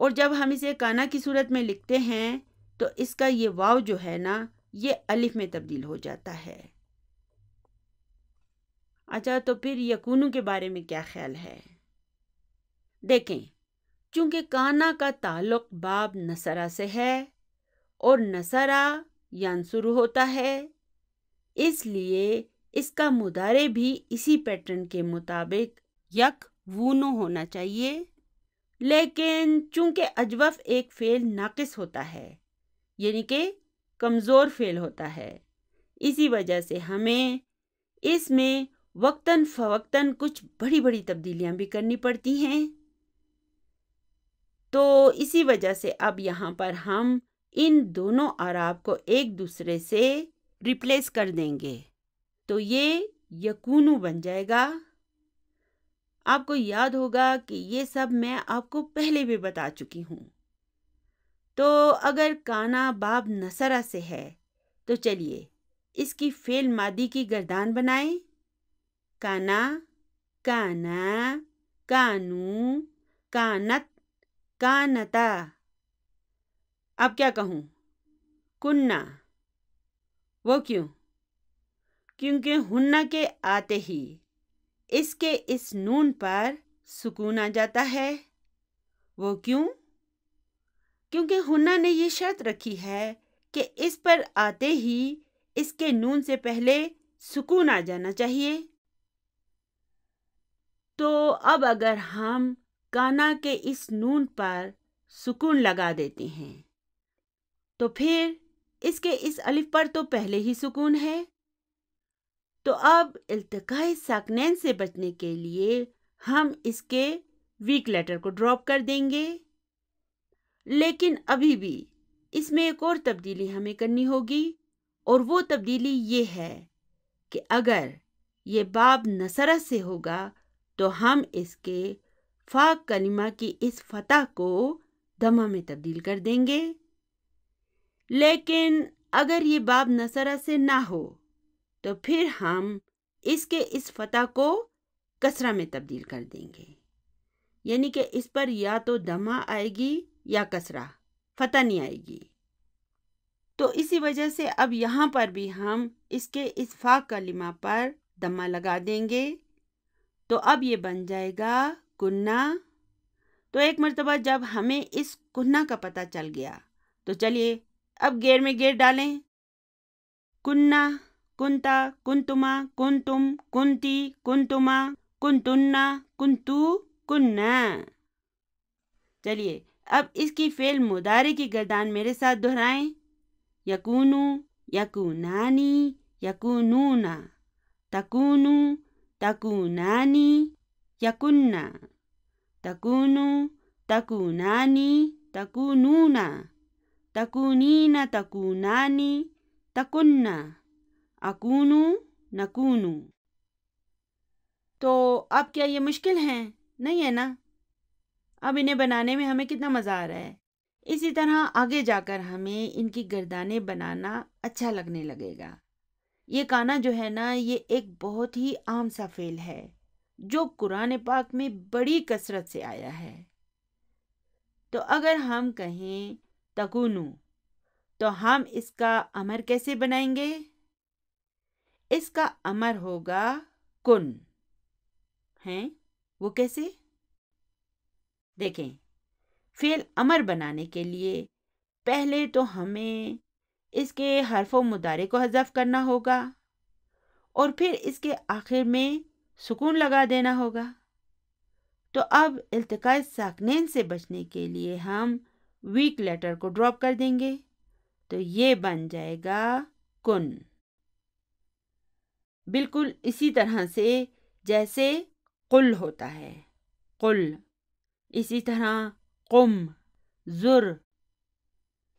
اور جب ہم اسے کانا کی صورت میں لکھتے ہیں تو اس کا یہ واو جو ہے نا یہ الف میں تبدیل ہو جاتا ہے۔ اچھا، تو پھر یکونو کے بارے میں کیا خیال ہے؟ دیکھیں، چونکہ کانا کا تعلق باب نصرہ سے ہے اور نصرہ ینصرو ہوتا ہے، اس لیے اس کا مضارع بھی اسی پیٹرن کے مطابق یکونو ہونا چاہیے، لیکن چونکہ اجوف ایک فعل ناقص ہوتا ہے، یعنی کہ کمزور فعل ہوتا ہے، اسی وجہ سے ہمیں اس میں وقتاً فوقتاً کچھ بڑی بڑی تبدیلیاں بھی کرنی پڑتی ہیں۔ تو اسی وجہ سے اب یہاں پر ہم ان دونوں اعراب کو ایک دوسرے سے ریپلیس کر دیں گے، تو یہ یکونو بن جائے گا۔ آپ کو یاد ہوگا کہ یہ سب میں آپ کو پہلے بھی بتا چکی ہوں۔ تو اگر کانا باب نصرہ سے ہے تو چلیے اس کی فعل ماضی کی گردان بنائیں۔ کانا، کانا، کانو، کانت، کانتا۔ اب کیا کہوں؟ کننا۔ وہ کیوں؟ کیونکہ ہننا کے آتے ہی اس کے اس نون پر سکون آ جاتا ہے۔ وہ کیوں؟ کیونکہ ہننا نے یہ شرط رکھی ہے کہ اس پر آتے ہی اس کے نون سے پہلے سکون آ جانا چاہیے۔ تو اب اگر ہم کانا کے اس نون پر سکون لگا دیتے ہیں تو پھر اس کے اس الف پر تو پہلے ہی سکون ہے، تو اب التقاء ساکنین سے بچنے کے لیے ہم اس کے ویک لیٹر کو ڈراپ کر دیں گے، لیکن ابھی بھی اس میں ایک اور تبدیلی ہمیں کرنی ہوگی، اور وہ تبدیلی یہ ہے کہ اگر یہ باب نصرہ سے ہوگا تو ہم اس کے فا کلمہ کی اس فتح کو دمہ میں تبدیل کر دیں گے، لیکن اگر یہ باب نصرہ سے نہ ہو تو پھر ہم اس کے اس فتح کو کسرہ میں تبدیل کر دیں گے، یعنی کہ اس پر یا تو دمہ آئے گی یا کسرہ، فتح نہیں آئے گی۔ تو اسی وجہ سے اب یہاں پر بھی ہم اس کے اس فا کلمہ پر دمہ لگا دیں گے، تو اب یہ بن جائے گا کننا۔ تو ایک مرتبہ جب ہمیں اس کننا کا پتہ چل گیا تو چلیے اب گیر میں گیر ڈالیں۔ کننا، کنتا، کنتما، کنتم، کنتی، کنتما، کنتنا، کنتو، کننا۔ چلیے اب اس کی فعل مضارع کی گردان میرے ساتھ دہرائیں۔ یکونو، یکونانی، یکونونا، تکونو، تکونانی، یکننا، تکونو، تکونانی، تکونونا، تکونین، تکونانی، تکننا، اکونو، نکونو۔ تو اب کیا یہ مشکل ہیں؟ نہیں ہے نا؟ اب انہیں بنانے میں ہمیں کتنا مزہ آ رہا ہے۔ اسی طرح آگے جا کر ہمیں ان کی گردانیں بنانا اچھا لگنے لگے گا۔ یہ کانا جو ہے نا یہ ایک بہت ہی عام سا فعل ہے جو قرآن پاک میں بڑی کثرت سے آیا ہے۔ تو اگر ہم کہیں تکونو تو ہم اس کا امر کیسے بنائیں گے؟ اس کا امر ہوگا کن۔ ہیں وہ کیسے؟ دیکھیں، فعل امر بنانے کے لیے پہلے تو ہمیں اس کے حرف و مضارع کو حذف کرنا ہوگا اور پھر اس کے آخر میں سکون لگا دینا ہوگا۔ تو اب التقاء ساکنین سے بچنے کے لیے ہم ویک لیٹر کو ڈراپ کر دیں گے، تو یہ بن جائے گا کن۔ بالکل اسی طرح سے جیسے قل ہوتا ہے، قل، اسی طرح قم، زر،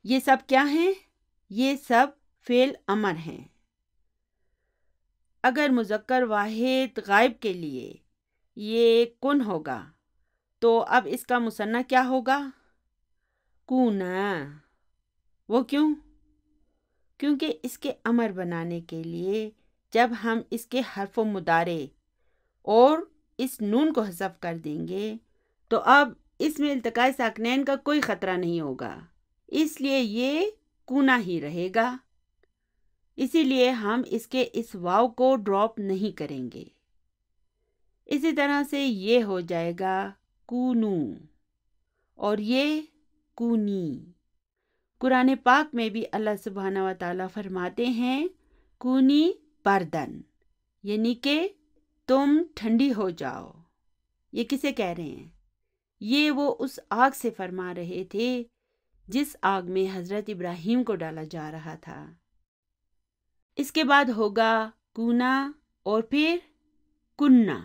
یہ سب کیا ہیں؟ یہ سب فعل امر ہیں۔ اگر مذکر واحد غائب کے لیے یہ کن ہوگا تو اب اس کا مثنیٰ کیا ہوگا؟ کونا۔ وہ کیوں؟ کیونکہ اس کے امر بنانے کے لیے جب ہم اس کے حرف و مضارع اور اس نون کو حذف کر دیں گے تو اب اس میں التقاء ساکنین کا کوئی خطرہ نہیں ہوگا، اس لیے یہ کونا ہی رہے گا، اسی لیے ہم اس کے اس واو کو ڈراپ نہیں کریں گے۔ اسی طرح سے یہ ہو جائے گا کونو اور یہ کونی۔ قرآن پاک میں بھی اللہ سبحانہ و تعالیٰ فرماتے ہیں کونی بردن، یعنی کہ تم ٹھنڈی ہو جاؤ۔ یہ کسے کہہ رہے ہیں؟ یہ وہ اس آگ سے فرما رہے تھے جس آگ میں حضرت ابراہیم کو ڈالا جا رہا تھا۔ اس کے بعد ہوگا کونا اور پھر کننا۔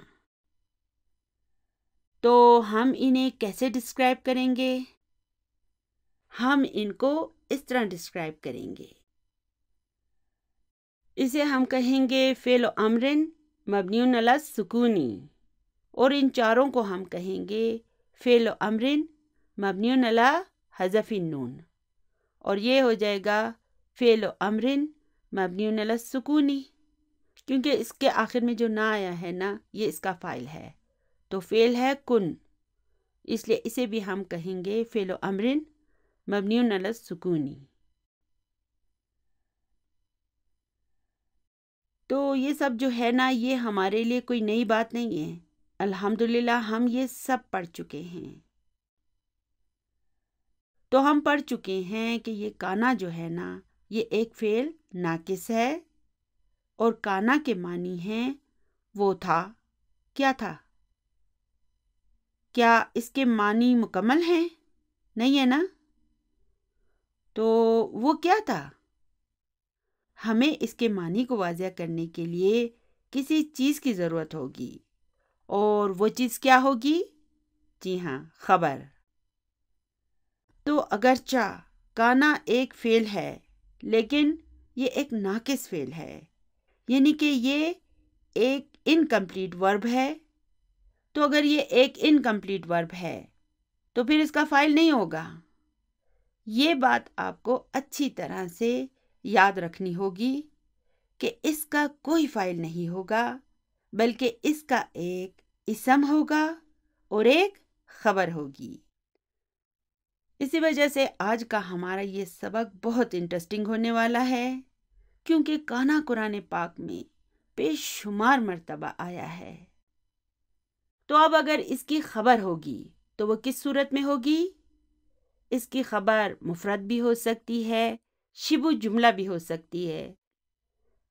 تو ہم انہیں کیسے ڈسکرائب کریں گے؟ ہم ان کو اس طرح ڈسکرائب کریں گے، اسے ہم کہیں گے فعل و امرن مبنی علی السکونی، اور ان چاروں کو ہم کہیں گے فعل و امرن مبنی علی حذف النون، اور یہ ہو جائے گا فعل و امرن مبنی علی السکونی، کیونکہ اس کے آخر میں جو نہ آیا ہے نا، یہ اس کا فاعل ہے، تو فعل ہے کن، اس لیے اسے بھی ہم کہیں گے فعل و امرن مبنی علی السکونی۔ تو یہ سب جو ہے نا، یہ ہمارے لیے کوئی نئی بات نہیں ہے، الحمدللہ ہم یہ سب پڑھ چکے ہیں۔ تو ہم پڑھ چکے ہیں کہ یہ کانا جو ہے نا، یہ ایک فعل ناقص ہے، اور کانا کے معنی ہیں وہ تھا۔ کیا تھا؟ کیا اس کے معنی مکمل ہیں؟ نہیں ہے نا؟ تو وہ کیا تھا؟ ہمیں اس کے معنی کو واضح کرنے کے لیے کسی چیز کی ضرورت ہوگی، اور وہ چیز کیا ہوگی؟ جی ہاں، خبر۔ تو اگرچہ کانا ایک فعل ہے، لیکن یہ ایک ناقص فعل ہے، یعنی کہ یہ ایک انکمپلیٹ ورب ہے۔ تو اگر یہ ایک انکمپلیٹ ورب ہے تو پھر اس کا فاعل نہیں ہوگا۔ یہ بات آپ کو اچھی طرح سے یاد رکھنی ہوگی کہ اس کا کوئی فاعل نہیں ہوگا، بلکہ اس کا ایک اسم ہوگا اور ایک خبر ہوگی۔ اسی وجہ سے آج کا ہمارا یہ سبق بہت انٹرسٹنگ ہونے والا ہے، کیونکہ کانا قرآن پاک میں بے شمار مرتبہ آیا ہے۔ تو اب اگر اس کی خبر ہوگی تو وہ کس صورت میں ہوگی؟ اس کی خبر مفرد بھی ہو سکتی ہے، شبہ جملہ بھی ہو سکتی ہے،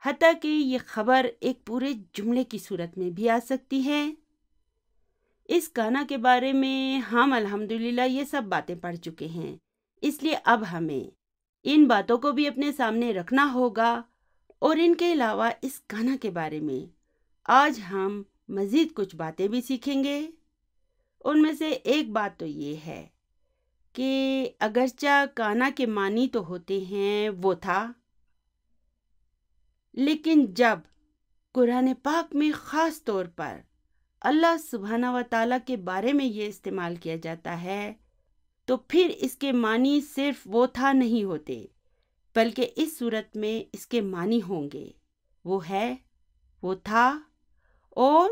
حتیٰ کہ یہ خبر ایک پورے جملے کی صورت میں بھی آ سکتی ہے۔ اس کانا کے بارے میں ہم الحمدللہ یہ سب باتیں پڑھ چکے ہیں، اس لیے اب ہمیں ان باتوں کو بھی اپنے سامنے رکھنا ہوگا، اور ان کے علاوہ اس کانا کے بارے میں آج ہم مزید کچھ باتیں بھی سیکھیں گے۔ ان میں سے ایک بات تو یہ ہے کہ اگرچہ کانا کے معنی تو ہوتے ہیں وہ تھا، لیکن جب قرآن پاک میں خاص طور پر اللہ سبحانہ و تعالیٰ کے بارے میں یہ استعمال کیا جاتا ہے تو پھر اس کے معنی صرف وہ تھا نہیں ہوتے، بلکہ اس صورت میں اس کے معنی ہوں گے وہ ہے، وہ تھا اور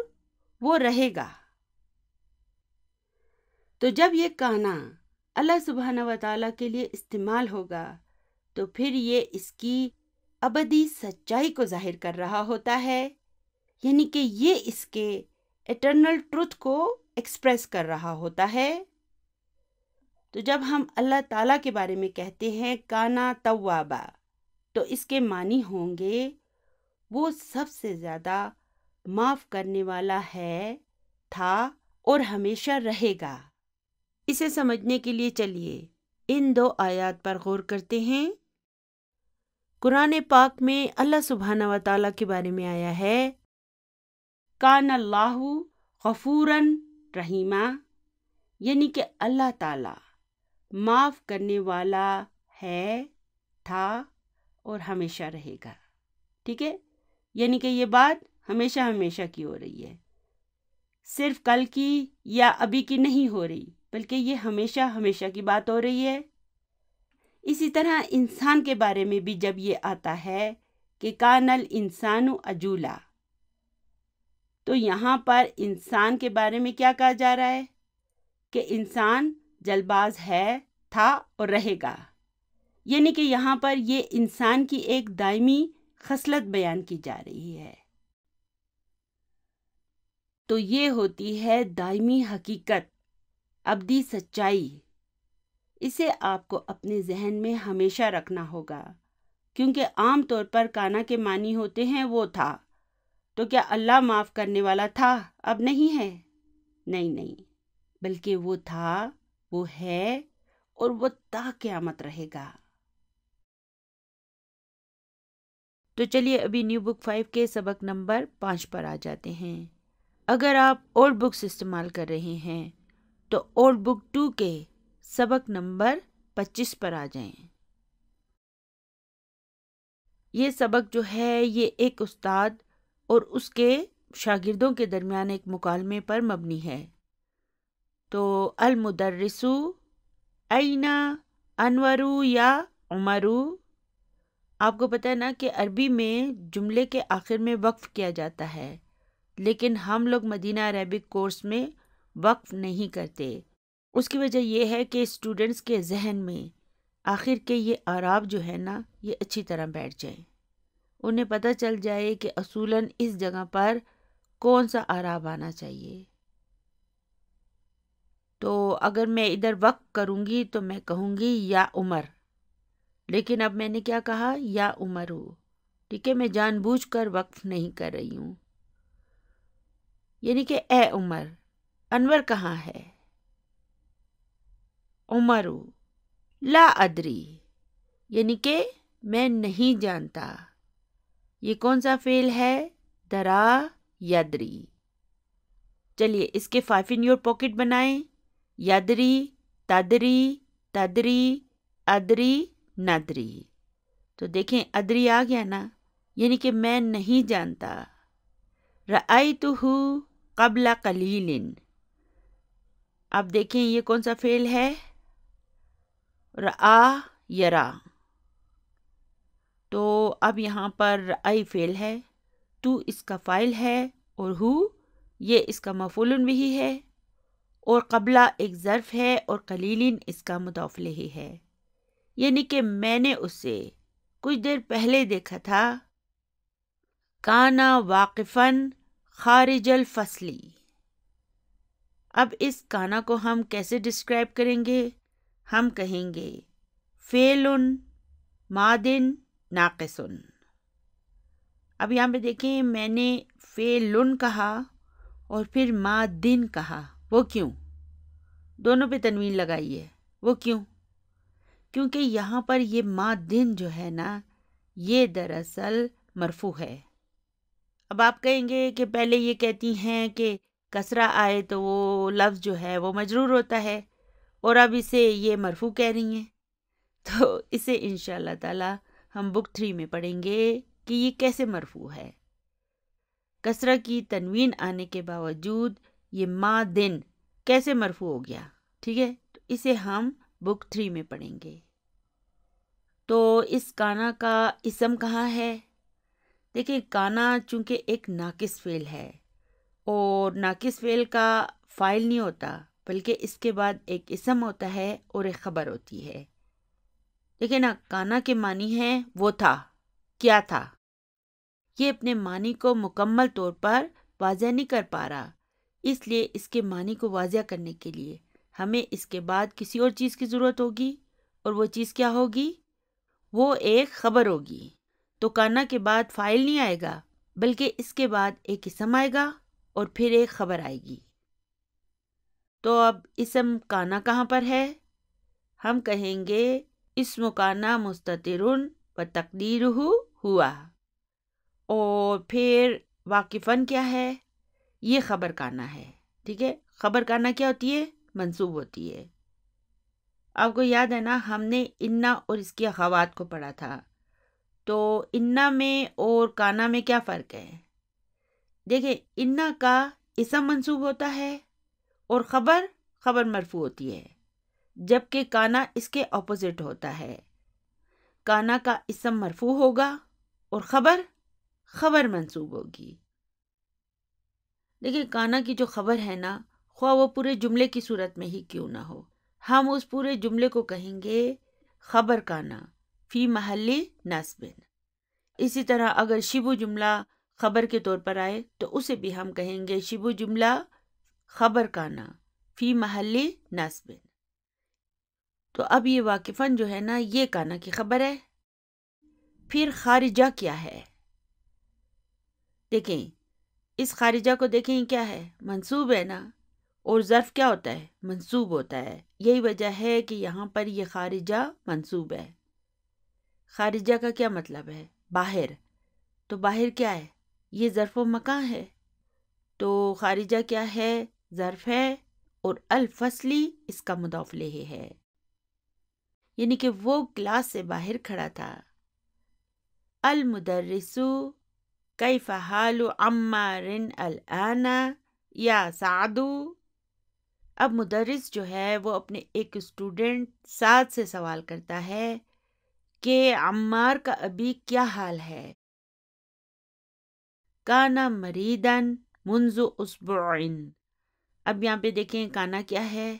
وہ رہے گا۔ تو جب یہ کانا اللہ سبحانہ و تعالیٰ کے لیے استعمال ہوگا تو پھر یہ اس کی ابدی سچائی کو ظاہر کر رہا ہوتا ہے، یعنی کہ یہ اس کے ایٹرنل ٹروتھ کو ایکسپریس کر رہا ہوتا ہے۔ تو جب ہم اللہ تعالیٰ کے بارے میں کہتے ہیں کانا توابا، تو اس کے معنی ہوں گے وہ سب سے زیادہ معاف کرنے والا ہے، تھا اور ہمیشہ رہے گا۔ اسے سمجھنے کے لیے چلیے ان دو آیات پر غور کرتے ہیں۔ قرآن پاک میں اللہ سبحانہ و تعالیٰ کے بارے میں آیا ہے کان اللہ غفوراً رحیمہ، یعنی کہ اللہ تعالیٰ معاف کرنے والا ہے، تھا اور ہمیشہ رہے گا۔ ٹھیک ہے، یعنی کہ یہ بات ہمیشہ ہمیشہ کی ہو رہی ہے، صرف کل کی یا ابھی کی نہیں ہو رہی، بلکہ یہ ہمیشہ ہمیشہ کی بات ہو رہی ہے۔ اسی طرح انسان کے بارے میں بھی جب یہ آتا ہے کہ کان الانسان عجولا، تو یہاں پر انسان کے بارے میں کیا کہا جا رہا ہے؟ کہ انسان جلباز ہے، تھا اور رہے گا، یعنی کہ یہاں پر یہ انسان کی ایک دائمی خصلت بیان کی جا رہی ہے۔ تو یہ ہوتی ہے دائمی حقیقت، ابدی سچائی۔ اسے آپ کو اپنے ذہن میں ہمیشہ رکھنا ہوگا، کیونکہ عام طور پر کانا کے معنی ہوتے ہیں وہ تھا۔ تو کیا اللہ معاف کرنے والا تھا اب نہیں ہے؟ نہیں، بلکہ وہ تھا، وہ ہے اور وہ تا قیامت رہے گا۔ تو چلیے ابھی نیو بک 5 کے سبق نمبر 5 پر آ جاتے ہیں۔ اگر آپ اولڈ بکس استعمال کر رہے ہیں تو اولڈ بک 2 کے سبق نمبر 25 پر آ جائیں۔ یہ سبق جو ہے یہ ایک استاد اور اس کے شاگردوں کے درمیان ایک مکالمے پر مبنی ہے۔ تو المدرسو این انورو یا عمرو، آپ کو پتہ ہے نا کہ عربی میں جملے کے آخر میں وقف کیا جاتا ہے، لیکن ہم لوگ مدینہ عربک کورس میں وقف نہیں کرتے۔ اس کی وجہ یہ ہے کہ اسٹوڈنٹس کے ذہن میں آخر کے یہ اعراب جو ہے نا یہ اچھی طرح بیٹھ جائیں، انہیں پتہ چل جائے کہ اصولاً اس جگہ پر کون سا اعراب آنا چاہیے۔ تو اگر میں ادھر وقف کروں گی تو میں کہوں گی یا عمر، لیکن اب میں نے کیا کہا؟ یا عمرو، ٹھیک ہے، میں جان بوجھ کر وقف نہیں کر رہی ہوں، یعنی کہ اے عمر۔ انور کہاں ہے؟ عمرو لا ادری، یعنی کہ میں نہیں جانتا۔ یہ کون سا فعل ہے؟ درا یدری۔ چلیے اس کے 5 in your pocket بنائیں۔ یدری، تدری، تدری، ادری، ندری۔ تو دیکھیں ادری آ گیا نا، یعنی کہ میں نہیں جانتا۔ رأیتہ قبل قلیل، اب دیکھیں یہ کون سا فعل ہے؟ رآ یرا۔ تو اب یہاں پر رأی فعل ہے، تو اس کا فاعل ہے اور ہو یہ اس کا مفعول بہ ہے، اور قبلہ ایک ظرف ہے اور قلیلن اس کا مضاف الیہ ہے، یعنی کہ میں نے اسے کچھ دیر پہلے دیکھا تھا۔ کانا واقفاً خارج الفصلی، اب اس کانا کو ہم کیسے ڈسکرائب کریں گے؟ ہم کہیں گے فعل ماضٍ ناقص۔ اب یہاں پہ دیکھیں میں نے فعل کہا اور پھر ماضٍ کہا، وہ کیوں؟ دونوں پہ تنوین لگائی ہے، وہ کیوں؟ کیونکہ یہاں پر یہ ماضٍ جو ہے نا یہ دراصل مرفوع ہے۔ اب آپ کہیں گے کہ پہلے یہ کہتی ہیں کہ کسرہ آئے تو وہ لفظ جو ہے وہ مجرور ہوتا ہے، اور اب اسے یہ مرفوع کہہ رہی ہیں، تو اسے انشاءاللہ تعالی ہم بک 3 میں پڑھیں گے کہ یہ کیسے مرفوع ہے۔ کسرہ کی تنوین آنے کے باوجود یہ ماضٍ کیسے مرفوع ہو گیا، ٹھیک ہے، تو اسے ہم بک 3 میں پڑھیں گے۔ تو اس کانا کا اسم کہاں ہے؟ دیکھیں کانا چونکہ ایک ناقص فعل ہے، اور ناقص فعل کا فاعل نہیں ہوتا بلکہ اس کے بعد ایک اسم ہوتا ہے اور ایک خبر ہوتی ہے۔ دیکھیں نا، کانا کے معنی ہے وہ تھا، کیا تھا، یہ اپنے معنی کو مکمل طور پر واضح نہیں کر پا رہا، اس لیے اس کے معنی کو واضح کرنے کے لیے ہمیں اس کے بعد کسی اور چیز کی ضرورت ہوگی، اور وہ چیز کیا ہوگی؟ وہ ایک خبر ہوگی۔ تو کانا کے بعد فاعل نہیں آئے گا بلکہ اس کے بعد ایک اسم آئے گا اور پھر ایک خبر آئے گی۔ تو اب اسم کانا کہاں پر ہے؟ ہم کہیں گے اسم کانا مستتر و تقدیرہ ہوا، اور پھر واقفاً کیا ہے؟ یہ خبر کانا ہے، ٹھیک ہے، خبر کانا کیا ہوتی ہے؟ منصوب ہوتی ہے۔ آپ کو یاد ہے نا ہم نے انا اور اس کی اخوات کو پڑھا تھا، تو انا میں اور کانا میں کیا فرق ہے؟ دیکھیں انا کا اسم منصوب ہوتا ہے اور خبر مرفوع ہوتی ہے، جبکہ کانا اس کے اپوزٹ ہوتا ہے، کانا کا اسم مرفوع ہوگا اور خبر منصوب ہوگی۔ دیکھیں کانا کی جو خبر ہے نا خواہ وہ پورے جملے کی صورت میں ہی کیوں نہ ہو. ہم اس پورے جملے کو کہیں گے خبر کانا فی محل نصب. اسی طرح اگر شبہ جملہ خبر کے طور پر آئے تو اسے بھی ہم کہیں گے شبہ جملہ خبر کانا فی محل نصب. تو اب یہ واقفاً جو ہے نا یہ کانا کی خبر ہے. پھر خارجہ کیا ہے؟ دیکھیں اس خارجہ کو دیکھیں کیا ہے، منصوب ہے نا، اور ظرف کیا ہوتا ہے، منصوب ہوتا ہے. یہی وجہ ہے کہ یہاں پر یہ خارجہ منصوب ہے. خارجہ کا کیا مطلب ہے؟ باہر. تو باہر کیا ہے؟ یہ ظرف و مکان ہے. تو خارجہ کیا ہے؟ ظرف ہے، اور الفصلی اس کا مضاف الیہ ہے، یعنی کہ وہ کلاس سے باہر کھڑا تھا. المدرس کیف حال عمار الآن یا سعد. اب مدرس جو ہے وہ اپنے ایک اسٹوڈنٹ سعد سے سوال کرتا ہے کہ عمار کا ابھی کیا حال ہے. کانا مریدن منذ اسبوع. اب یہاں پہ دیکھیں کانا کیا ہے،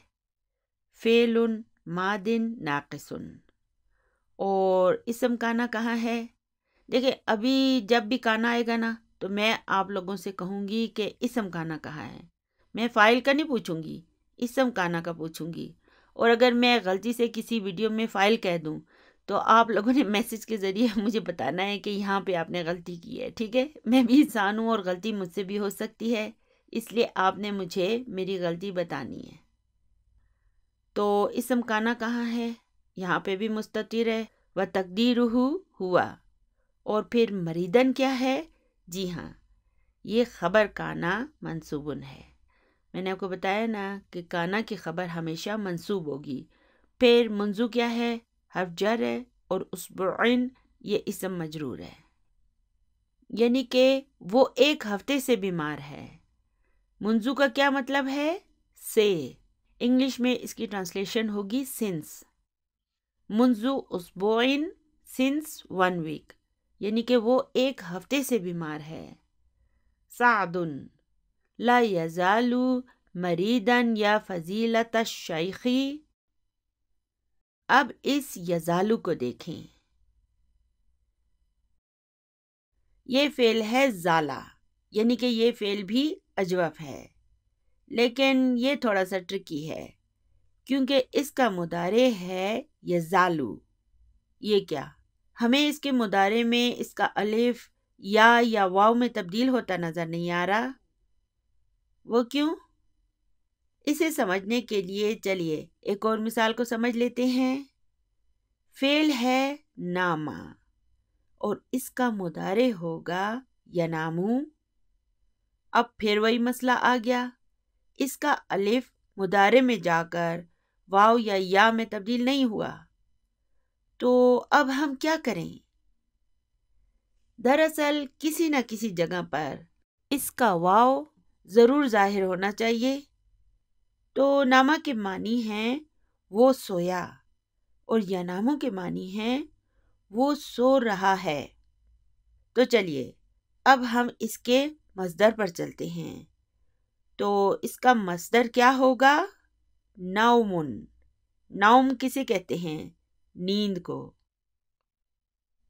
فعل ماض ناقص. اور اسم کانا کہاں ہے؟ دیکھیں ابھی جب بھی کانا آئے گا نا تو میں آپ لوگوں سے کہوں گی کہ اسم کانا کہاں ہے. میں فاعل کا نہیں پوچھوں گی، اسم کانا کا پوچھوں گی. اور اگر میں غلطی سے کسی ویڈیو میں فاعل کہہ دوں تو آپ لوگوں نے میسج کے ذریعے مجھے بتانا ہے کہ یہاں پہ آپ نے غلطی کی ہے. ٹھیک ہے، میں بھی انسان ہوں اور غلطی مجھ سے بھی ہو سکتی ہے، اس لیے آپ نے مجھے میری غلطی بتانی ہے. تو اسم کانا کہاں ہے؟ یہاں پہ بھی مستتر ہے، وَتَقْدِيرُهُ ہوا. اور پھر مریدن کیا ہے؟ جی ہاں یہ خبر کانا منصوبن ہے. میں نے آپ کو بتایا نا کہ کانا کی خبر ہمیشہ منصوب ہوگی. پھر منذ کیا ہے؟ حرف جر ہے، اور اسبوعین یہ اسم مجرور ہے، یعنی کہ وہ ایک ہفتے سے بیمار ہے. منذ کا کیا مطلب ہے؟ سے. انگلش میں اس کی ٹرانسلیشن ہوگی سنس. منذ اسبوعین سنس 1 week، یعنی کہ وہ ایک ہفتے سے بیمار ہے. سعد لا یزال مریدن یا فضیلت الشیخی. اب اس یزالو کو دیکھیں، یہ فعل ہے زالا، یعنی کہ یہ فعل بھی اجوف ہے، لیکن یہ تھوڑا سا ٹرکی ہے کیونکہ اس کا مضارع ہے یزالو. یہ کیا ہمیں اس کے مضارع میں اس کا الف یا واو میں تبدیل ہوتا نظر نہیں آ رہا. وہ کیوں؟ اسے سمجھنے کے لیے چلیے ایک اور مثال کو سمجھ لیتے ہیں. فعل ہے نامہ اور اس کا مضارع ہوگا ینامو. اب پھر وہی مسئلہ آ گیا، اس کا الف مضارع میں جا کر واو یا میں تبدیل نہیں ہوا. تو اب ہم کیا کریں؟ دراصل کسی نہ کسی جگہ پر اس کا واو ضرور ظاہر ہونا چاہیے. تو نامہ کے معنی ہیں وہ سویا، اور ینامو کے معنی ہیں وہ سو رہا ہے. تو چلیے اب ہم اس کے مصدر پر چلتے ہیں. تو اس کا مصدر کیا ہوگا؟ نومن. نوم کسے کہتے ہیں؟ نیند کو.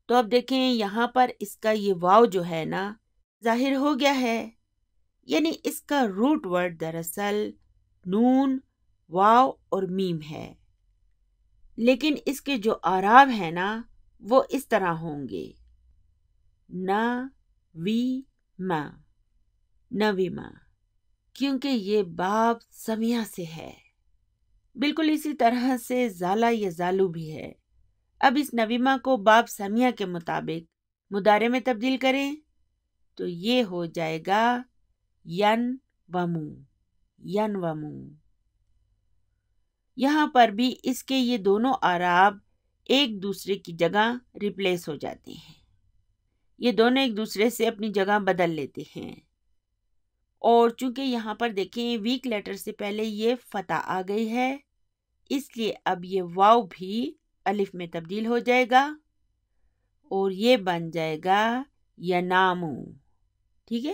تو اب دیکھیں یہاں پر اس کا یہ واو جو ہے نا ظاہر ہو گیا ہے، یعنی اس کا روٹ ورڈ دراصل نون، واو اور میم ہے. لیکن اس کے جو اعراب ہیں نا وہ اس طرح ہوں گے، نا وی ما، نویما، کیونکہ یہ باب سمیہ سے ہے. بالکل اسی طرح سے زالا یا زالو بھی ہے. اب اس نویما کو باب سمیہ کے مطابق مضارع میں تبدیل کریں تو یہ ہو جائے گا ین ومو. ین ومو. یہاں پر بھی اس کے یہ دونوں اعراب ایک دوسرے کی جگہ ریپلیس ہو جاتے ہیں، یہ دونوں ایک دوسرے سے اپنی جگہ بدل لیتے ہیں. اور چونکہ یہاں پر دیکھیں ویک لیٹر سے پہلے یہ فتح آ گئی ہے، اس لیے اب یہ واو بھی الف میں تبدیل ہو جائے گا اور یہ بن جائے گا ینامو. ٹھیک ہے،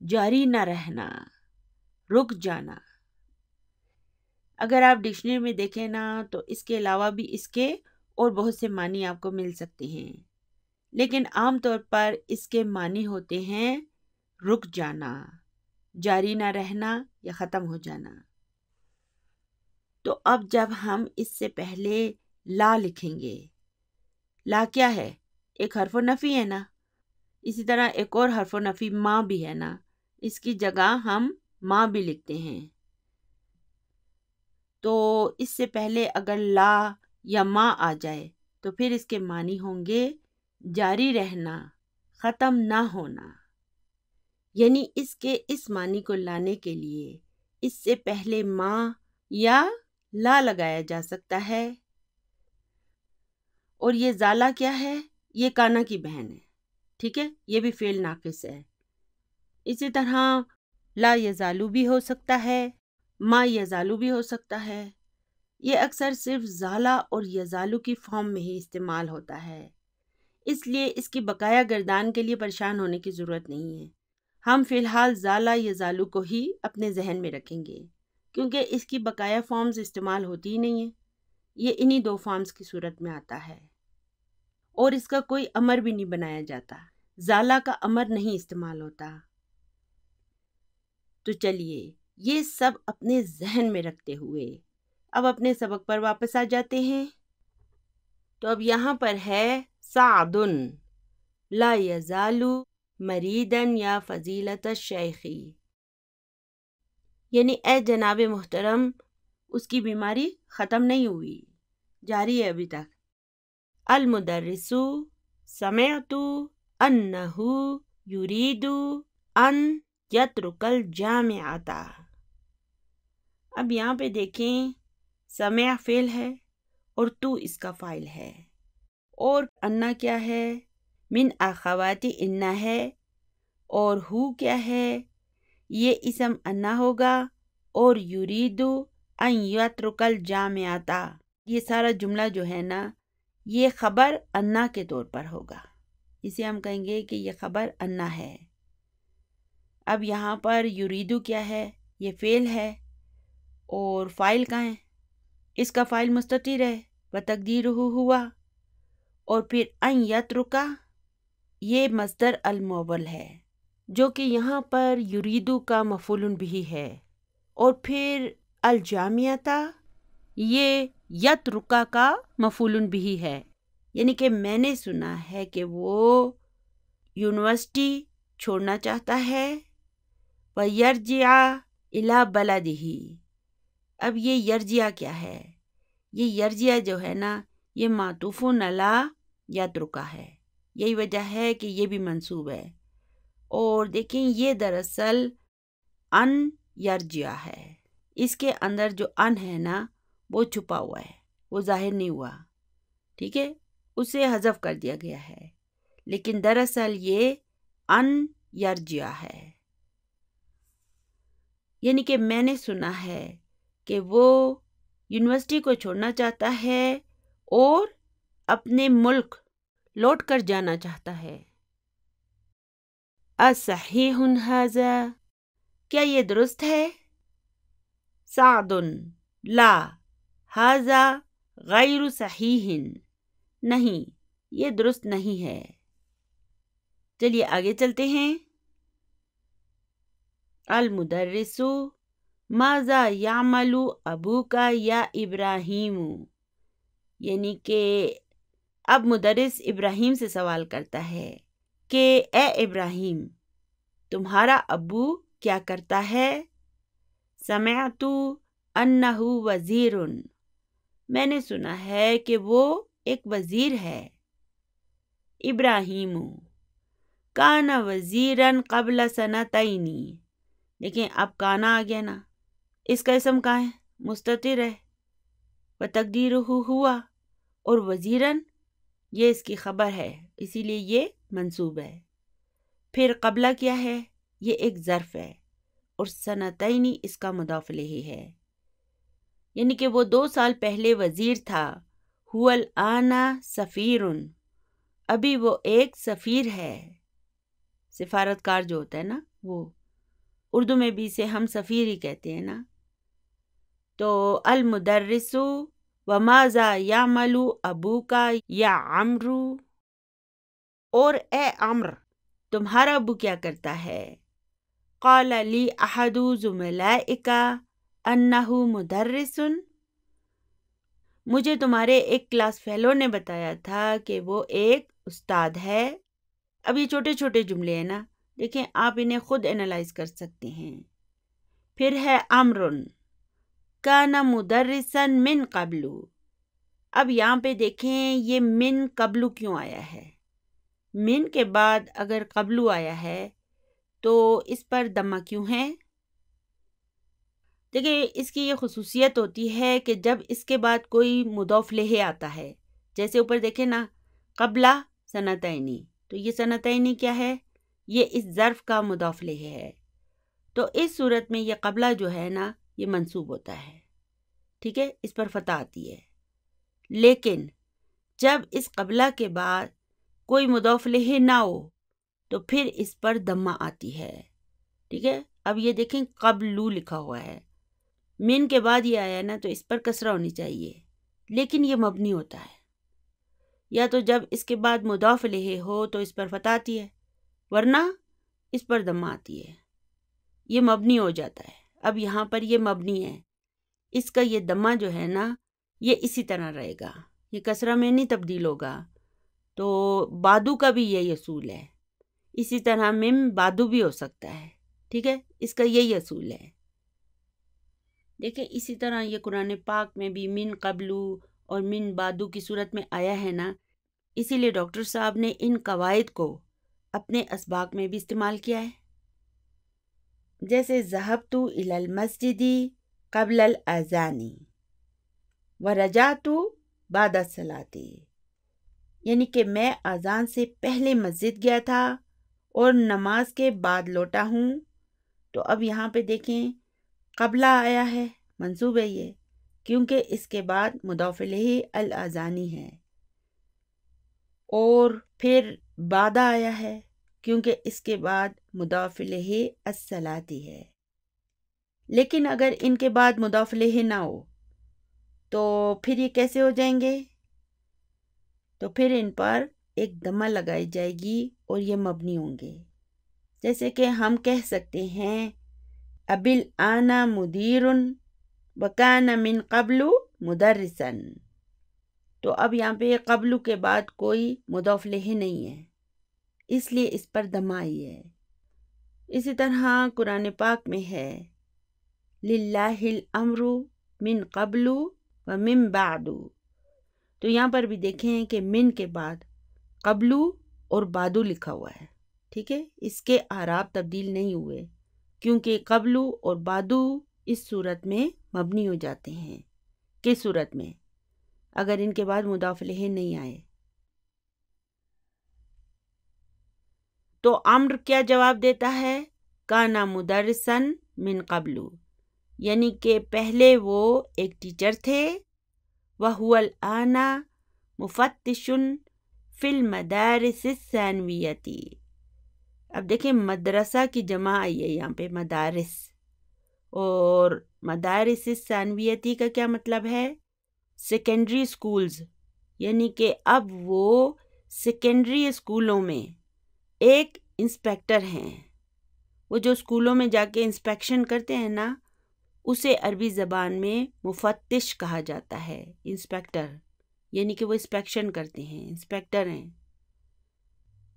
جاری نہ رہنا، رک جانا۔ اگر آپ ڈکشنری میں دیکھیں نا تو اس کے علاوہ بھی اس کے اور بہت سے معنی آپ کو مل سکتے ہیں، لیکن عام طور پر اس کے معنی ہوتے ہیں رک جانا، جاری نہ رہنا یا ختم ہو جانا۔ تو اب جب ہم اس سے پہلے لا لکھیں گے، لا کیا ہے؟ ایک حرف نفی ہے نا، اسی طرح ایک اور حرف نفی ما بھی ہے نا، اس کی جگہ ہم ما بھی لکھتے ہیں۔ تو اس سے پہلے اگر لا یا ما آ جائے تو پھر اس کے معنی ہوں گے جاری رہنا، ختم نہ ہونا۔ یعنی اس کے اس معنی کو لانے کے لیے اس سے پہلے ما یا لا لگایا جا سکتا ہے۔ اور یہ زالہ کیا ہے؟ یہ کانا کی بہن ہے، ٹھیک ہے، یہ بھی فعل ناقص ہے۔ اسی طرح لا یزالو بھی ہو سکتا ہے، ما یزالو بھی ہو سکتا ہے۔ یہ اکثر صرف زالہ اور یزالو کی فارم میں ہی استعمال ہوتا ہے، اس لیے اس کی بقایا گردان کے لیے پریشان ہونے کی ضرورت نہیں ہے۔ ہم فی الحال زالہ یزالو کو ہی اپنے ذہن میں رکھیں گے، کیونکہ اس کی بقایا فارمز استعمال ہوتی ہی نہیں ہیں، یہ انہی دو فارمز کی صورت میں آتا ہے، اور اس کا کوئی امر بھی نہیں بنایا جاتا، زالہ کا امر نہیں استعمال ہوتا۔ تو چلیے یہ سب اپنے ذہن میں رکھتے ہوئے اب اپنے سبق پر واپس آ جاتے ہیں۔ تو اب یہاں پر ہے سعد لا یزال مریدن یا فضیلت الشیخی، یعنی اے جناب محترم اس کی بیماری ختم نہیں ہوئی، جاری ہے ابھی تک۔ المدرس سمعت انہ یرید ان یترک الجامعۃ۔ اب یہاں پہ دیکھیں سمع فعل ہے اور تو اس کا فاعل ہے، اور انا کیا ہے؟ من اخواتی انا ہے، اور ہو کیا ہے؟ یہ اسم انا ہوگا، اور یرید ان یترک الجامعۃ، یہ سارا جملہ جو ہے نا یہ خبر انا کے طور پر ہوگا، اسے ہم کہیں گے کہ یہ خبر انا ہے۔ اب یہاں پر یریدو کیا ہے؟ یہ فعل ہے، اور فاعل کہاں ہے؟ اس کا فاعل مستتر ہے وتقدیرہ ہوا، اور پھر ان یترکا یہ مصدر المول ہے جو کہ یہاں پر یریدو کا مفعول بھی ہے، اور پھر الجامعۃ یہ یترکا کا مفعول بھی ہے، یعنی کہ میں نے سنا ہے کہ وہ یونیورسٹی چھوڑنا چاہتا ہے، وَيَرْجِعَ إِلَى بَلَدِهِ۔ اب یہ یرجع کیا ہے؟ یہ یرجع جو ہے نا یہ معطوف علی یترکا ہے، یہی وجہ ہے کہ یہ بھی منصوب ہے، اور دیکھیں یہ دراصل ان یرجع ہے، اس کے اندر جو ان ہے نا وہ چھپا ہوا ہے، وہ ظاہر نہیں ہوا، ٹھیک ہے، اسے حذف کر دیا گیا ہے، لیکن دراصل یہ ان یرجع ہے، یعنی کہ میں نے سنا ہے کہ وہ یونیورسٹی کو چھوڑنا چاہتا ہے اور اپنے ملک لوٹ کر جانا چاہتا ہے۔ اصحیح ھذا، کیا یہ درست ہے؟ سعد لا، ھذا غیر صحیح، نہیں یہ درست نہیں ہے۔ چلیے آگے چلتے ہیں۔ المدرس ماذا یعمل ابوک یا ابراہیم، یعنی کہ اب مدرس ابراہیم سے سوال کرتا ہے کہ اے ابراہیم تمہارا ابو کیا کرتا ہے؟ سمعت انہ وزیر، میں نے سنا ہے کہ وہ ایک وزیر ہے۔ ابراہیم کان وزیرا قبل سنتین، دیکھیں اب کانا آ گیا نا، اس کا اسم کہاں ہے؟ مستتر ہے وتقدیرہ ہوا، اور وزیرن یہ اس کی خبر ہے اسی لیے یہ منصوب ہے۔ پھر قبلہ کیا ہے؟ یہ ایک ظرف ہے، اور سنتین اس کا مضاف الیہ ہے، یعنی کہ وہ 2 سال پہلے وزیر تھا۔ هو الآن سفیر، ابھی وہ ایک سفیر ہے، سفارتکار جو ہوتا ہے نا وہ، اردو میں بھی اسے ہم سفیر ہی کہتے ہیں نا. تو المدرس وماذا یعمل ابوکا یا عمرو، اور اے عمر تمہارا ابو کیا کرتا ہے؟ قال لی احد زملائک انہ مدرس، مجھے تمہارے ایک کلاس فیلو نے بتایا تھا کہ وہ ایک استاد ہے. اب یہ چھوٹے چھوٹے جملے ہیں نا، دیکھیں آپ انہیں خود انالائز کر سکتے ہیں. پھر ہے امرن کان مدرسا من قبل. اب یہاں پہ دیکھیں یہ من قبل کیوں آیا ہے. من کے بعد اگر قبل آیا ہے تو اس پر دمہ کیوں ہے؟ دیکھیں اس کی یہ خصوصیت ہوتی ہے کہ جب اس کے بعد کوئی مضاف الیہ آتا ہے، جیسے اوپر دیکھیں نا قبلہ سنتینی، تو یہ سنتینی کیا ہے؟ یہ اس ظرف کا مضاف الیہ ہے. تو اس صورت میں یہ قبلہ جو ہے نا یہ منصوب ہوتا ہے، ٹھیک ہے، اس پر فتح آتی ہے. لیکن جب اس قبلہ کے بعد کوئی مضاف الیہ نہ ہو تو پھر اس پر دمہ آتی ہے، ٹھیک ہے. اب یہ دیکھیں قبلو لکھا ہوا ہے، من کے بعد یہ آیا نا تو اس پر کسرہ ہونی چاہیے، لیکن یہ مبنی ہوتا ہے. یا تو جب اس کے بعد مضاف الیہ ہو تو اس پر فتح آتی ہے، ورنہ اس پر دمہ آتی ہے، یہ مبنی ہو جاتا ہے. اب یہاں پر یہ مبنی ہے، اس کا یہ دمہ جو ہے نا یہ اسی طرح رہے گا، یہ کسرہ میں نہیں تبدیل ہوگا. تو بادو کا بھی یہی اصول ہے، اسی طرح مم بادو بھی ہو سکتا ہے، ٹھیک ہے، اس کا یہی اصول ہے. دیکھیں اسی طرح یہ قرآن پاک میں بھی من قبلو اور من بادو کی صورت میں آیا ہے نا، اسی لیے ڈاکٹر صاحب نے ان قواعد کو اپنے اسباق میں بھی استعمال کیا ہے. جیسے ذہبت الی المسجد قبل الاذان ورجعت بعد الصلاۃ، یعنی کہ میں اذان سے پہلے مسجد گیا تھا اور نماز کے بعد لوٹا ہوں. تو اب یہاں پہ دیکھیں قبلہ آیا ہے، منصوب ہے یہ، کیونکہ اس کے بعد مضاف الیہ الاذانی ہے. اور پھر بعد آیا ہے کیونکہ اس کے بعد مضاف الیہ الصلاۃ ہے. لیکن اگر ان کے بعد مضاف الیہ نہ ہو تو پھر یہ کیسے ہو جائیں گے؟ تو پھر ان پر ایک دمہ لگائی جائے گی اور یہ مبنی ہوں گے. جیسے کہ ہم کہہ سکتے ہیں ابل آنا مدیر وکان من قبل مدرسا. تو اب یہاں پہ قبل کے بعد کوئی مضاف الیہ نہیں ہے، اس لیے اس پر دمہ آئی ہے. اسی طرح قرآن پاک میں ہے للہ الامر من قبل ومن بعد. تو یہاں پر بھی دیکھیں کہ من کے بعد قبلو اور بعدو لکھا ہوا ہے، ٹھیک ہے، اس کے اعراب تبدیل نہیں ہوئے کیونکہ قبلو اور بعدو اس صورت میں مبنی ہو جاتے ہیں. کس صورت میں؟ اگر ان کے بعد مضاف الیہ نہیں آئے. تو امر کیا جواب دیتا ہے؟ کانا مدرسن من قبلو، یعنی کہ پہلے وہ ایک ٹیچر تھے. وَهُوَ الْآنَ مُفَتِّشٌ فِي الْمَدَارِسِ الثَّانْوِيَّةِ. اب دیکھیں مدرسہ کی جمع آئی ہے یہاں پہ مدارس، اور مدارس الثانویتی کا کیا مطلب ہے؟ سیکنڈری اسکولز، یعنی کہ اب وہ سیکنڈری اسکولوں میں ایک انسپیکٹر ہیں. وہ جو اسکولوں میں جا کے انسپیکشن کرتے ہیں نا، اسے عربی زبان میں مفتش کہا جاتا ہے، انسپیکٹر، یعنی کہ وہ انسپیکشن کرتے ہیں، انسپیکٹر ہیں.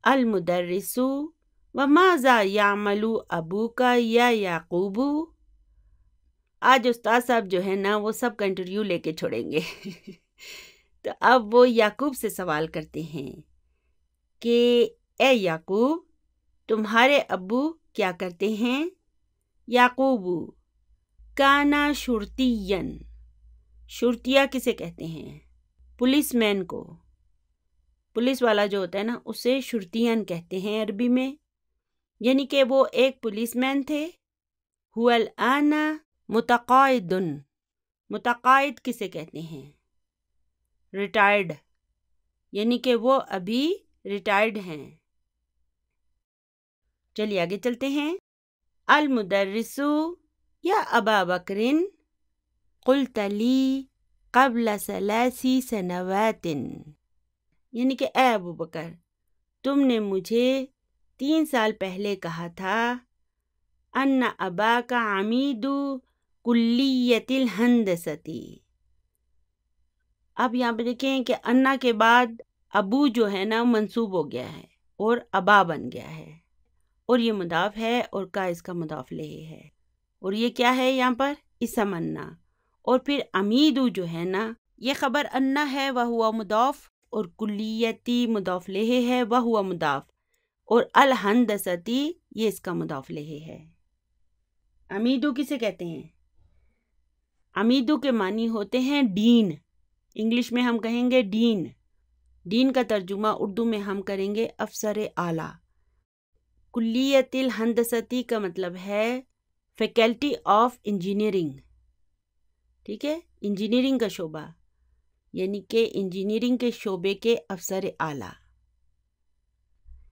المدرس وماذا یعمل ابوک یا یعقوب. آج استاد صاحب جو ہے نا وہ سب کا انٹرویو لے کے چھوڑیں گے. تو اب وہ یعقوب سے سوال کرتے ہیں کہ اے یعقوب تمہارے ابو کیا کرتے ہیں؟ یعقوب کانا شرطین. شرطیہ کسے کہتے ہیں؟ پولیس مین کو، پولیس والا جو ہوتا ہے نا اسے شرطین کہتے ہیں عربی میں، یعنی کہ وہ ایک پولیس مین تھے. هو الآن متقاعد. متقاعد کسے کہتے ہیں؟ ریٹائرڈ، یعنی کہ وہ ابھی ریٹائرڈ ہیں. چلیے آگے چلتے ہیں. المدرس یا ابا بکر قلت لی قبل 3 سنوات، یعنی کہ اے ابو بکر تم نے مجھے 3 سال پہلے کہا تھا ان اباک عمید کلیت الہندستی۔ اب یہاں پہ دیکھیں کہ انا کے بعد ابو جو ہے نا منصوب ہو گیا ہے اور ابا بن گیا ہے، اور یہ مضاف ہے اور کا اس کا مضاف الیہ ہے، اور یہ کیا ہے یہاں پر اسم انا، اور پھر امیدو جو ہے نا یہ خبر انا ہے وہو مضاف، اور کلیتی مضاف الیہ ہے وہو مضاف، اور الہندستی یہ اس کا مضاف الیہ ہے۔ امیدو کسے کہتے ہیں؟ امیدو کے معنی ہوتے ہیں ڈین، انگلش میں ہم کہیں گے ڈین۔ ڈین کا ترجمہ اردو میں ہم کریں گے افسر اعلیٰ۔ کلیت الہندستی کا مطلب ہے فیکلٹی آف انجینئرنگ، ٹھیک ہے، انجینئرنگ کا شعبہ، یعنی کہ انجینئرنگ کے شعبے کے افسر اعلیٰ۔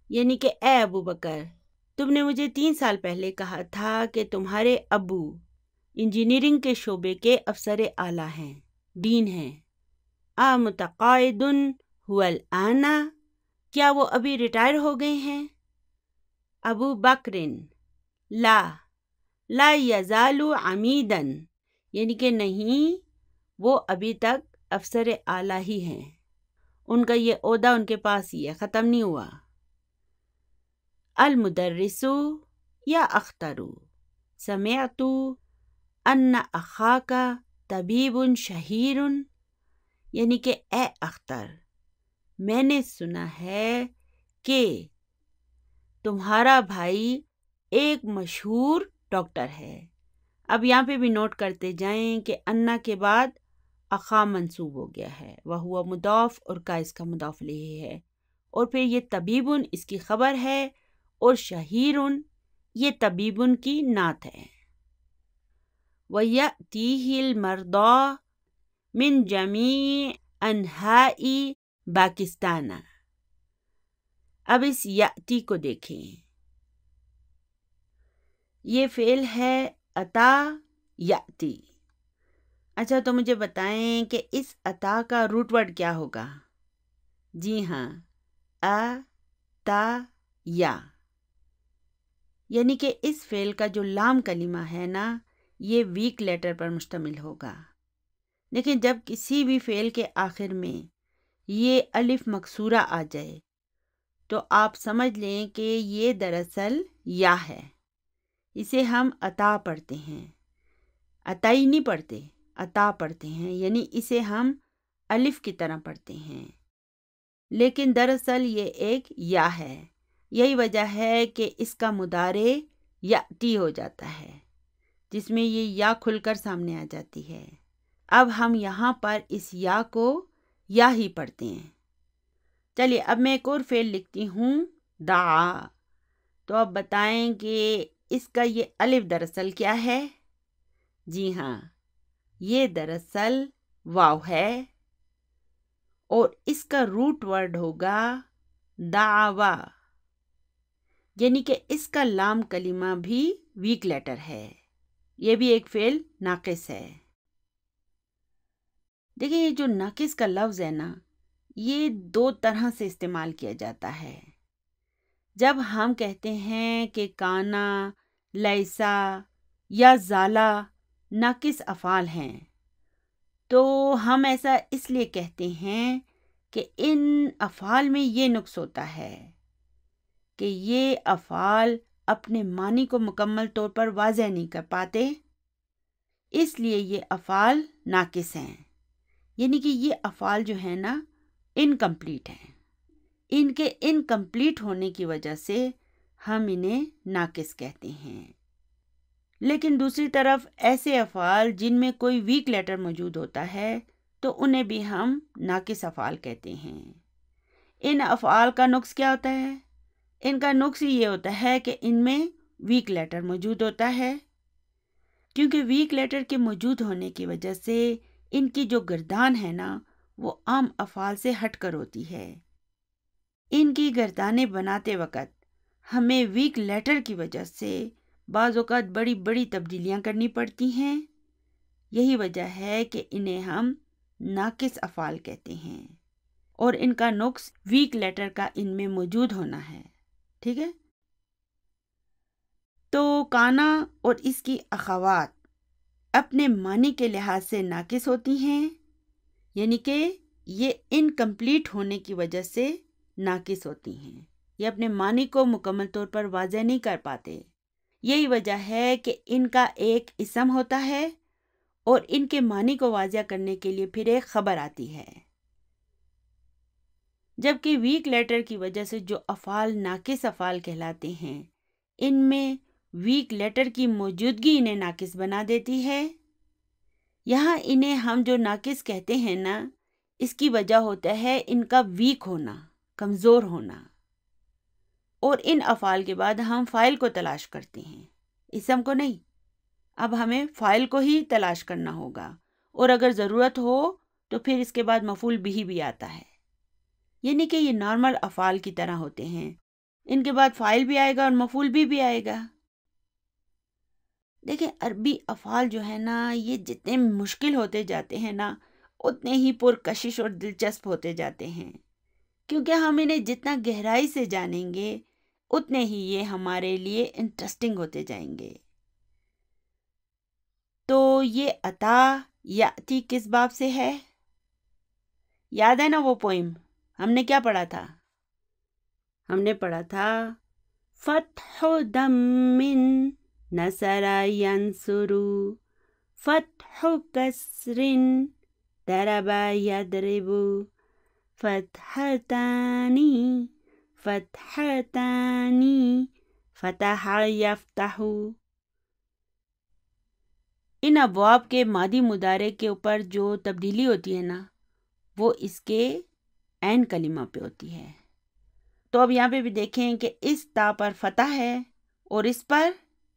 یعنی کہ اے ابو بکر تم نے مجھے 3 سال پہلے کہا تھا کہ تمہارے ابو انجینئرنگ کے شعبے کے افسر اعلیٰ ہیں، ڈین ہیں۔ متقاعد هو الآن، کیا وہ ابھی ریٹائر ہو گئے ہیں؟ ابو بکر لا یزال عمیدا، یعنی کہ نہیں، وہ ابھی تک افسر اعلیٰ ہی ہیں، ان کا یہ عہدہ ان کے پاس ہی ہے، ختم نہیں ہوا۔ المدرس یا اختر سمعت ان اخاک طبیب شہیر، یعنی کہ اے اختر میں نے سنا ہے کہ تمہارا بھائی ایک مشہور ڈاکٹر ہے۔ اب یہاں پہ بھی نوٹ کرتے جائیں کہ انا کے بعد اخا منصوب ہو گیا ہے، وہو مضاف اور کا اس کا مضاف الیہ ہے، اور پھر یہ طبیبن اس کی خبر ہے، اور شہیرن یہ طبیبن کی نعت ہے۔ وَيَأْتِيهِ الْمَرْضَى من جمیع انحاء پاکستان۔ اب اس یاتی کو دیکھیں، یہ فعل ہے اتا یاتی۔ اچھا تو مجھے بتائیں کہ اس اتا کا روٹ ورڈ کیا ہوگا؟ جی ہاں، تا یا، یعنی کہ اس فعل کا جو لام کلمہ ہے نا یہ ویک لیٹر پر مشتمل ہوگا، لیکن جب کسی بھی فعل کے آخر میں یہ الف مکسورہ آ جائے تو آپ سمجھ لیں کہ یہ دراصل یا ہے، اسے ہم عطا پڑھتے ہیں، عطائی نہیں پڑھتے، عطا پڑھتے ہیں، یعنی اسے ہم الف کی طرح پڑھتے ہیں، لیکن دراصل یہ ایک یا ہے۔ یہی وجہ ہے کہ اس کا مضارع یاتی ہو جاتا ہے، جس میں یہ یا کھل کر سامنے آ جاتی ہے۔ اب ہم یہاں پر اس یا کو یا ہی پڑھتے ہیں۔ چلیے اب میں ایک اور فعل لکھتی ہوں، دعا، تو اب بتائیں کہ اس کا یہ الف دراصل کیا ہے؟ جی ہاں، یہ دراصل واو ہے، اور اس کا روٹ ورڈ ہوگا دعوا، یعنی کہ اس کا لام کلمہ بھی ویک لیٹر ہے، یہ بھی ایک فعل ناقص ہے۔ دیکھیں یہ جو ناقص کا لفظ ہے نا یہ 2 طرح سے استعمال کیا جاتا ہے۔ جب ہم کہتے ہیں کہ کانا، لیسا یا زالا ناقص افعال ہیں تو ہم ایسا اس لیے کہتے ہیں کہ ان افعال میں یہ نقص ہوتا ہے کہ یہ افعال اپنے معنی کو مکمل طور پر واضح نہیں کر پاتے، اس لیے یہ افعال ناقص ہیں، یعنی کہ یہ افعال جو ہیں نا انکمپلیٹ ہیں، ان کے انکمپلیٹ ہونے کی وجہ سے ہم انہیں ناقص کہتے ہیں۔ لیکن دوسری طرف ایسے افعال جن میں کوئی ویک لیٹر موجود ہوتا ہے تو انہیں بھی ہم ناقص افعال کہتے ہیں۔ ان افعال کا نقص کیا ہوتا ہے؟ ان کا نقص یہ ہوتا ہے کہ ان میں ویک لیٹر موجود ہوتا ہے، کیونکہ ویک لیٹر کے موجود ہونے کی وجہ سے ان کی جو گردان ہے نا وہ عام افعال سے ہٹ کر ہوتی ہے۔ ان کی گردانیں بناتے وقت ہمیں ویک لیٹر کی وجہ سے بعض اوقات بڑی بڑی تبدیلیاں کرنی پڑتی ہیں، یہی وجہ ہے کہ انہیں ہم ناقص افعال کہتے ہیں، اور ان کا نقص ویک لیٹر کا ان میں موجود ہونا ہے، ٹھیک ہے؟ تو کانا اور اس کی اخوات اپنے معنی کے لحاظ سے ناقص ہوتی ہیں، یعنی کہ یہ انکمپلیٹ ہونے کی وجہ سے ناقص ہوتی ہیں، یہ اپنے معنی کو مکمل طور پر واضح نہیں کر پاتے۔ یہی وجہ ہے کہ ان کا ایک اسم ہوتا ہے اور ان کے معنی کو واضح کرنے کے لیے پھر ایک خبر آتی ہے، جبکہ ویک لیٹر کی وجہ سے جو افعال ناقص افعال کہلاتے ہیں، ان میں ویک لیٹر کی موجودگی انہیں ناقص بنا دیتی ہے۔ یہاں انہیں ہم جو ناقص کہتے ہیں نا، اس کی وجہ ہوتا ہے ان کا ویک ہونا، کمزور ہونا، اور ان افعال کے بعد ہم فاعل کو تلاش کرتے ہیں، اسم کو نہیں۔ اب ہمیں فاعل کو ہی تلاش کرنا ہوگا، اور اگر ضرورت ہو تو پھر اس کے بعد مفعول بھی آتا ہے، یعنی کہ یہ نارمل افعال کی طرح ہوتے ہیں، ان کے بعد فاعل بھی آئے گا اور مفعول بھی آئے گا۔ دیکھیں عربی افعال جو ہے نا، یہ جتنے مشکل ہوتے جاتے ہیں نا، اتنے ہی پرکشش اور دلچسپ ہوتے جاتے ہیں، کیونکہ ہم انہیں جتنا گہرائی سے جانیں گے اتنے ہی یہ ہمارے لیے انٹرسٹنگ ہوتے جائیں گے۔ تو یہ عطا یاتی کس باب سے ہے؟ یاد ہے نا وہ پوئم ہم نے کیا پڑھا تھا؟ ہم نے پڑھا تھا فتح دم من نصر ینصر، فتح کسر ضرب یضرب، فتحتانی فتحتانی فتح یفتح۔ ان ابواب کے ماضی مضارع کے اوپر جو تبدیلی ہوتی ہے نا، وہ اس کے عین کلمہ پہ ہوتی ہے۔ تو اب یہاں پہ بھی دیکھیں کہ اس تا پر فتح ہے اور اس پر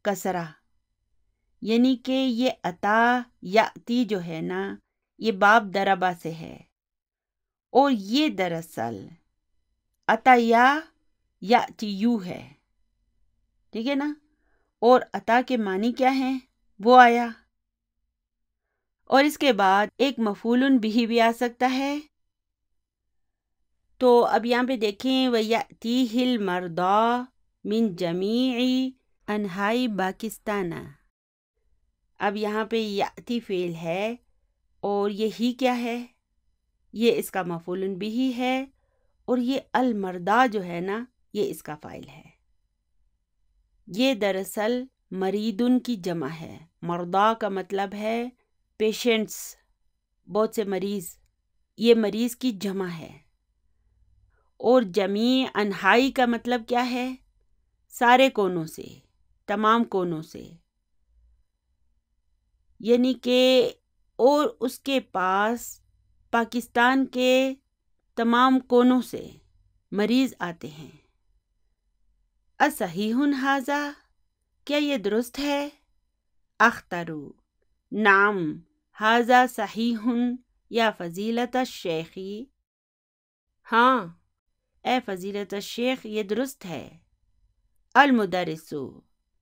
کسرہ، یعنی کہ یہ عطا یاتی جو ہے نا، یہ باب دربا سے ہے، اور یہ دراصل عطا یاتی یو ہے، ٹھیک ہے نا؟ اور عطا کے معنی کیا ہیں وہ آیا، اور اس کے بعد ایک مفعول بھی آ سکتا ہے۔ تو اب یہاں پہ دیکھیں وَيَأْتِيهِ الْمَرْضَى مِن جَمِيعِ أَنْحَاءِ پاکستان۔ اب یہاں پہ یاتی فعل ہے، اور یہ ہی کیا ہے؟ یہ اس کا مفعول بھی ہے، اور یہ المرضى جو ہے نا، یہ اس کا فاعل ہے۔ یہ دراصل مریدن کی جمع ہے، مرضى کا مطلب ہے پیشنٹس، بہت سے مریض، یہ مریض کی جمع ہے، اور جمیع انحائی کا مطلب کیا ہے؟ سارے کونوں سے، تمام کونوں سے، یعنی کہ اور اس کے پاس پاکستان کے تمام کونوں سے مریض آتے ہیں۔ اصحیح ھذا، کیا یہ درست ہے؟ اخترو، نعم ھذا صحیح یا فضیلت الشیخی، ہاں اے فضیلت الشیخ یہ درست ہے۔ المدرس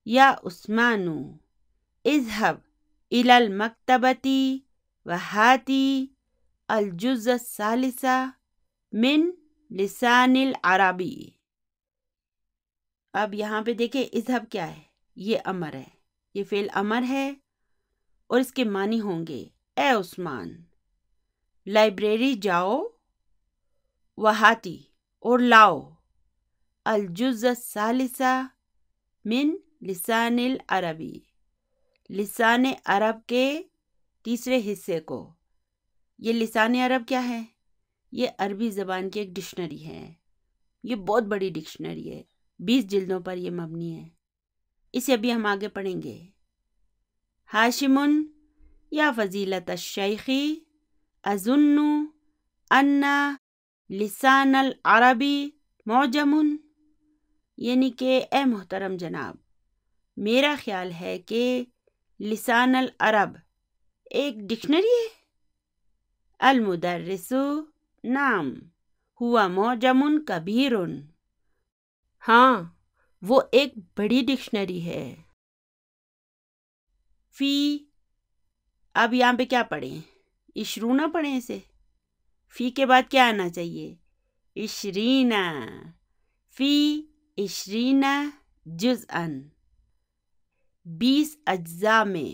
یا عثمان اذهب الى المکتبة وہاتی الجزء الثالث من لسان العربی۔ اب یہاں پہ دیکھیں اذهب کیا ہے؟ یہ امر ہے، یہ فعل امر ہے، اور اس کے معنی ہوں گے اے عثمان لائبریری جاؤ، وہاتی اور لاؤ، الجزء الثالث من لسان العربی، لسان عرب کے تیسرے حصے کو۔ یہ لسان عرب کیا ہے؟ یہ عربی زبان کی ایک ڈکشنری ہے، یہ بہت بڑی ڈکشنری ہے، 20 جلدوں پر یہ مبنی ہے، اسے ابھی ہم آگے پڑھیں گے۔ ہاشمن یا فضیلت الشیخی اظن ان لسان العربی معجم، یعنی کہ اے محترم جناب، میرا خیال ہے کہ لسان العرب ایک ڈکشنری ہے۔ المدرس نعم ہوا معجم کبیر، ہاں وہ ایک بڑی ڈکشنری ہے۔ فی، اب یہاں پہ کیا پڑھیں؟ عشرون پڑھیں اسے. فی کے بعد کیا آنا چاہیے؟ عشرین. فی عشرین جزءاً، 20 اجزاء میں.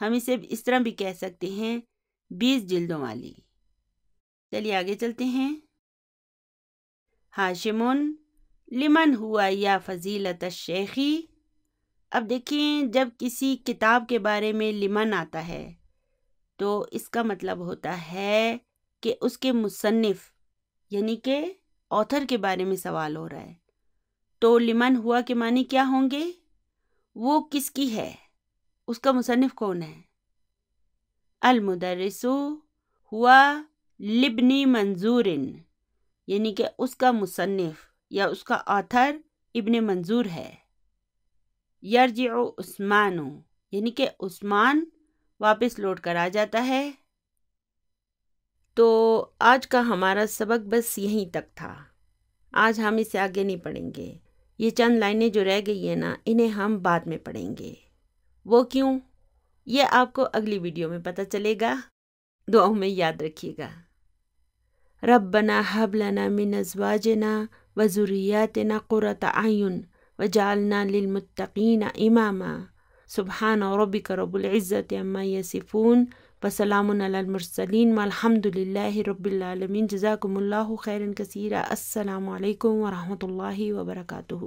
ہم اسے اس طرح بھی کہہ سکتے ہیں 20 جلدوں والی. چلیے آگے چلتے ہیں. ہاشمن لمن ہوا یا فضیلت الشیخی. اب دیکھیں جب کسی کتاب کے بارے میں لمن آتا ہے تو اس کا مطلب ہوتا ہے کہ اس کے مصنف یعنی کہ آتھر کے بارے میں سوال ہو رہا ہے. تو لمن ہوا کے معنی کیا ہوں گے؟ وہ کس کی ہے، اس کا مصنف کون ہے؟ المدرس ہوا لبنی منظور، یعنی کہ اس کا مصنف یا اس کا آتھر ابن منظور ہے. یرجع عثمان، یعنی کہ عثمان واپس لوٹ کر آ جاتا ہے. تو آج کا ہمارا سبق بس یہیں تک تھا. آج ہم اسے آگے نہیں پڑھیں گے. یہ چند لائنیں جو رہ گئی ہیں نا، انہیں ہم بعد میں پڑھیں گے. وہ کیوں؟ یہ آپ کو اگلی ویڈیو میں پتہ چلے گا. دعاؤں میں یاد رکھیے گا. ربنا ہب لنا من ازواجنا وذریاتنا قرۃ اعین وجعلنا للمتقین اماما. سبحان ربک رب العزت عما یصفون وسلام علی المرسلین والحمد للہ رب العالمین. جزاکم اللہ خیرا کثیرا. السلام علیکم ورحمۃ اللہ وبرکاتہ.